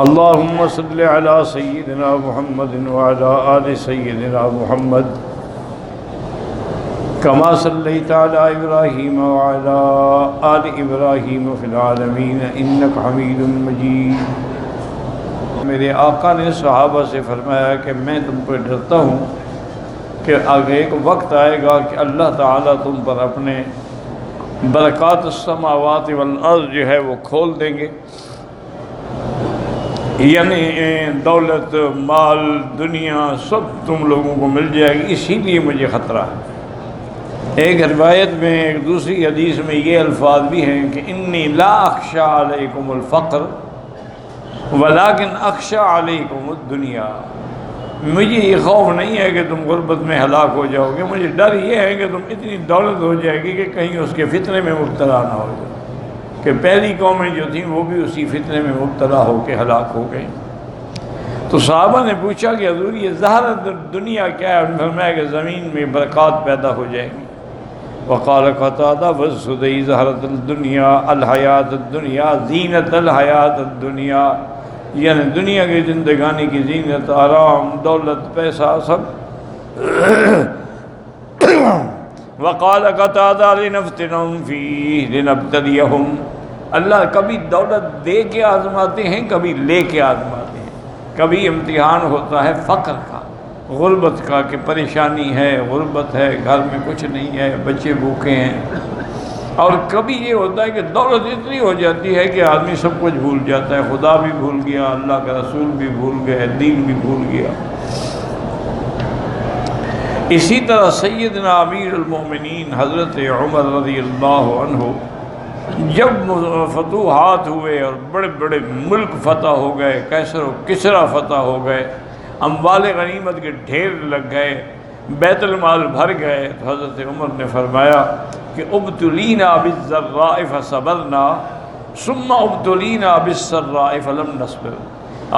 اللهم صل على سيدنا محمد وعلى آل سيدنا محمد كما صليت على إبراهيم وعلى آل إبراهيم في العالمين إنك حميد مجيد۔ میرے آقا نے صحابہ سے فرمایا کہ میں تم پر ڈرتا ہوں کہ آگے ایک وقت آئے گا کہ اللہ تعالیٰ تم پر اپنے برکات السماوات والارض جو ہے وہ کھول دیں گے، یعنی دولت، مال، دنیا سب تم لوگوں کو مل جائے گی، اسی لیے مجھے خطرہ ہے۔ ایک روایت میں، ایک دوسری حدیث میں یہ الفاظ بھی ہیں کہ انی لا اخشى علیکم الفقر ولیکن اخشى علیکم الدنیا، مجھے یہ خوف نہیں ہے کہ تم غربت میں ہلاک ہو جاؤ گے، مجھے ڈر یہ ہے کہ تم اتنی دولت ہو جائے گی کہ کہیں اس کے فتنے میں مبتلا نہ ہو جائے، کہ پہلی قومیں جو تھیں وہ بھی اسی فتنے میں مبتلا ہو کے ہلاک ہو گئیں۔ تو صحابہ نے پوچھا کہ حضور یہ زہرۃ دنیا کیا ہے؟ انہوں نے فرمایا کہ زمین میں برکات پیدا ہو جائے گی۔ وقال قتادہ والسدی زہرۃ الدنیا الحیات الدنیا زینت الحیات الدنیا، یعنی دنیا کی زندگانی کی زینت، آرام، دولت، پیسہ سب۔ وقال قتادہ لنفتنہم فیہ لنبتلیہم، اللہ کبھی دولت دے کے آزماتے ہیں، کبھی لے کے آزماتے ہیں۔ کبھی امتحان ہوتا ہے فقر کا، غربت کا، کہ پریشانی ہے، غربت ہے، گھر میں کچھ نہیں ہے، بچے بھوکے ہیں، اور کبھی یہ ہوتا ہے کہ دولت اتنی ہو جاتی ہے کہ آدمی سب کچھ بھول جاتا ہے، خدا بھی بھول گیا، اللہ کا رسول بھی بھول گئے، دین بھی بھول گیا۔ اسی طرح سیدنا امیر المومنین حضرت عمر رضی اللہ عنہ جب فتوحات ہوئے اور بڑے بڑے ملک فتح ہو گئے، کیسر و کسریٰ فتح ہو گئے، اموال غنیمت کے ڈھیر لگ گئے، بیت المال بھر گئے، تو حضرت عمر نے فرمایا کہ ابتلینا بالضراء فصبرنا ثم ابتلینا بالسراء فلم نصبر۔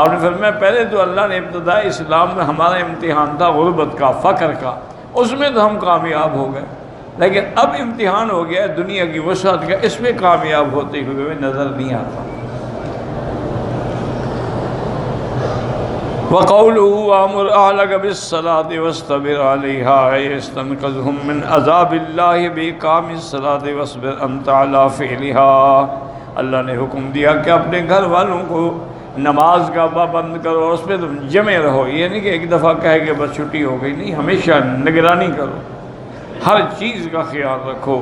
آپ نے فرمایا پہلے تو اللہ نے ابتداء اسلام میں ہمارا امتحان تھا غربت کا، فقر کا، اس میں تو ہم کامیاب ہو گئے، لیکن اب امتحان ہو گیا دنیا کی وسعت کا، اس میں کامیاب ہوتے ہوئے نظر نہیں آتا۔ وَقَوْلُهُ وَأْمُرْ أَهْلَكَ بِالصَّلَاةِ وَاصْطَبِرْ عَلَيْهَا يَسْتَنْقِذُهُم مِّنْ عَذَابِ اللَّهِ بِإِقَامِ الصَّلَاةِ وَاصْبِرْ أَنْتَ عَلَىٰ فِعْلِهَا۔ اللہ نے حکم دیا کہ اپنے گھر والوں کو نماز کا پابند کرو، اس پہ تم جمے رہو، یہ نہیں کہ ایک دفعہ کہے کہ بس چھٹی ہو گئی، نہیں، ہمیشہ نگرانی کرو، ہر چیز کا خیال رکھو،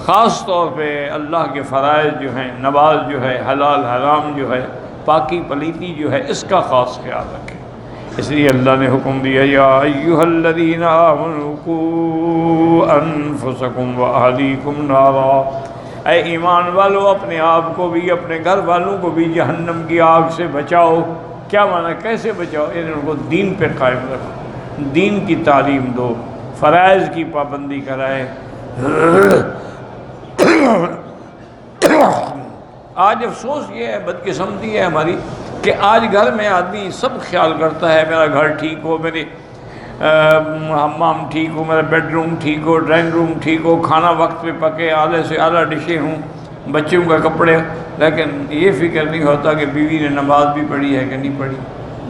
خاص طور پہ اللہ کے فرائض جو ہیں، نماز جو ہے، حلال حرام جو ہے، پاکی پلیتی جو ہے، اس کا خاص خیال رکھیں۔ اس لیے اللہ نے حکم دیا یا ایھا الذین آمنوا قوا انفسکم واہلیکم نارا، اے ایمان والو اپنے آپ کو بھی، اپنے گھر والوں کو بھی جہنم کی آگ سے بچاؤ۔ کیا معنی، کیسے بچاؤ؟ یعنی ان کو دین پہ قائم رکھو، دین کی تعلیم دو، فرائض کی پابندی کرائے۔ آج افسوس یہ ہے، بدقسمتی ہے ہماری، کہ آج گھر میں آدمی سب خیال کرتا ہے میرا گھر ٹھیک ہو، میرے حمام ٹھیک ہو، میرا بیڈ روم ٹھیک ہو، ڈرائنگ روم ٹھیک ہو، کھانا وقت پہ پکے، اعلیٰ سے اعلیٰ ڈشیں ہوں، بچوں کا کپڑے، لیکن یہ فکر نہیں ہوتا کہ بیوی نے نماز بھی پڑھی ہے کہ نہیں پڑھی،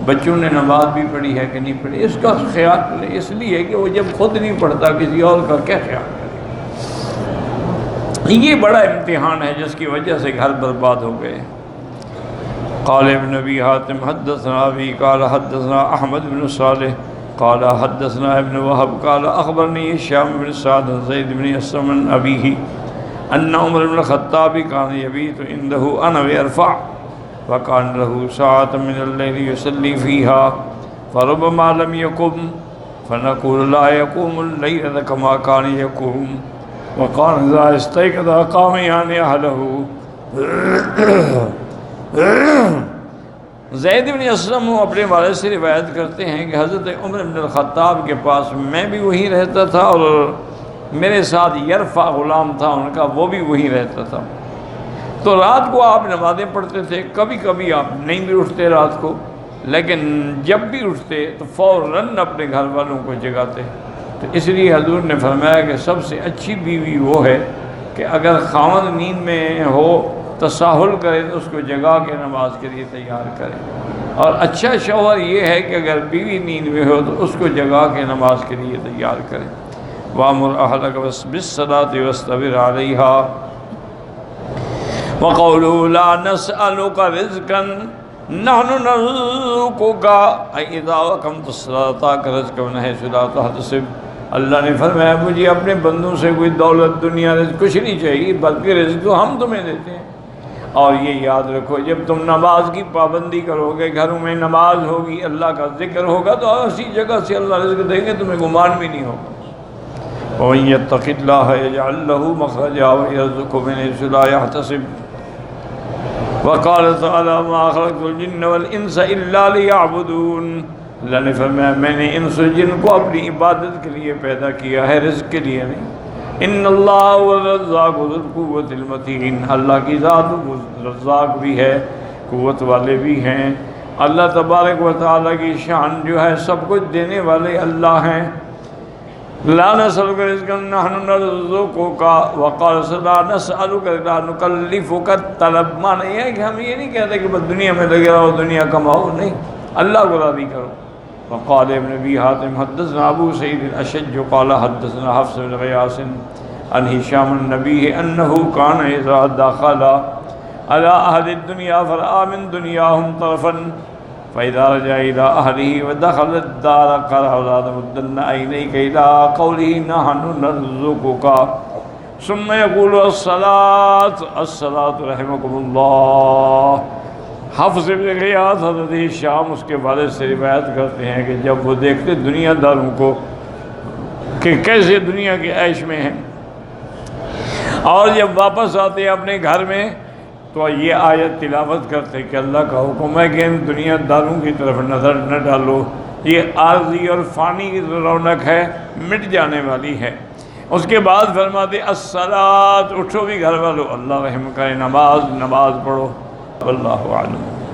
بچوں نے نماز بھی پڑھی ہے کہ نہیں پڑھی۔ اس کا خیال اس لیے کہ وہ جب خود نہیں پڑھتا کسی اور کا کیا خیال کرے۔ یہ بڑا امتحان ہے جس کی وجہ سے گھر برباد ہو گئے۔ قال ابن ابی حاتم حدثنا ابی قال حدثنا احمد بن صالح قال حدثنا ابن وهب قال اخبرني هشام بن سعد زید بن اسلم عن ابيه ان عمر بن الخطاب كان يبيت عنده انا ويرفع وكان له ساعة من الليل يصلي فيها فربما لم يقم فنقول لا يقوم الليل كما كان يقوم وقال اذا استيقظ قام يعني اهله۔ زید بن اسلم اپنے والد سے روایت کرتے ہیں کہ حضرت عمر بن الخطاب کے پاس میں بھی وہیں رہتا تھا، اور میرے ساتھ یرفع غلام تھا ان کا، وہ بھی وہیں رہتا تھا۔ تو رات کو آپ نمازیں پڑھتے تھے، کبھی کبھی آپ نہیں بھی اٹھتے رات کو، لیکن جب بھی اٹھتے تو فوراً اپنے گھر والوں کو جگاتے۔ تو اس لیے حضور نے فرمایا کہ سب سے اچھی بیوی وہ ہے کہ اگر خاوند نیند میں ہو تساہل کرے تو اس کو جگا کے نماز کے لیے تیار کرے۔ اور اچھا شوہر یہ ہے کہ اگر بیوی نیند میں ہو تو اس کو جگا کے نماز کے لیے تیار کرے۔ وَأْمُرْ أَهْلَكَ بِالصَّلَاةِ وَاسْتَبِرْ عَلَيْهَا وَقَوْلُوا لَا نَسْأَلُكَ رِزْقًا نَحْنُ نَرْزُقُكَ إِذَا أَقَمْتَ الصَّلَاةَ رِزْقًا مِنْ حَيْثُ لَا تَحْتَسِبْ۔ اللہ نے فرمایا مجھے اپنے بندوں سے کوئی دولت دنیا رزق کچھ نہیں چاہیے، بلکہ رزق تو ہم تمہیں دیتے ہیں۔ اور یہ یاد رکھو جب تم نماز کی پابندی کرو گے، گھروں میں نماز ہوگی، اللہ کا ذکر ہوگا، تو اسی جگہ سے اللہ رزق دیں گے، تمہیں گمان بھی نہیں ہوگا۔ وَمَن يَتَّقِ اللَّهَ يَجْعَل لَّهُ مَخْرَجًا وَيَرْزُقْهُ مِنْ حَيْثُ لَا يَحْتَسِبُ۔ وَقَالَ تَعَالَىٰ مَا خَلَقْتُ الْجِنَّ وَالْإِنسَ إِلَّا لِيَعْبُدُونِ۔ اللہ نے فرمایا میں نے انس و جن کو اپنی عبادت کے لیے پیدا کیا ہے، رزق کے لیے نہیں۔ ان اللہ هو الرزاق ذو القوة المتین، اللہ کی ذات رزاق بھی ہے، قوت والے بھی ہیں۔ اللہ تبارک و تعالیٰ کی شان جو ہے سب کچھ دینے والے اللہ ہیں۔ لا نسألک رزقا نحن نرزقک، وقال لا نسألک لا نکلفک الطلب، معنی یہ ہے کہ ہم یہ نہیں کہتے کہ بس دنیا میں لگے رہو، دنیا کماؤ، نہیں، اللہ کو راضی کرو۔ وقال ابن ابي حاتم حدثنا ابو سعيد الاشج قال حدثنا حفص بن غياث عن هشام النبي انه كان اذا دخل على اهل الدنيا فرأى من دنياهم طرفا فاذا رجع الى اهله ودخل الدار قال لا تمدن عينيك الى قوله نحن نرزقك ثم يقول الصلاة الصلاة رحمكم الله۔ حفظ ابن غیاث حضرت شام اس کے والد سے روایت کرتے ہیں کہ جب وہ دیکھتے دنیا داروں کو کہ کیسے دنیا کے عیش میں ہیں، اور جب واپس آتے اپنے گھر میں تو یہ آیت تلاوت کرتے کہ اللہ کا حکم ہے کہ ان دنیا داروں کی طرف نظر نہ ڈالو، یہ عارضی اور فانی کی رونق ہے، مٹ جانے والی ہے۔ اس کے بعد فرماتے الصلاۃ، اٹھو بھی گھر والو، اللہ رحم کرے، نماز پڑھو۔ واللہ اعلم۔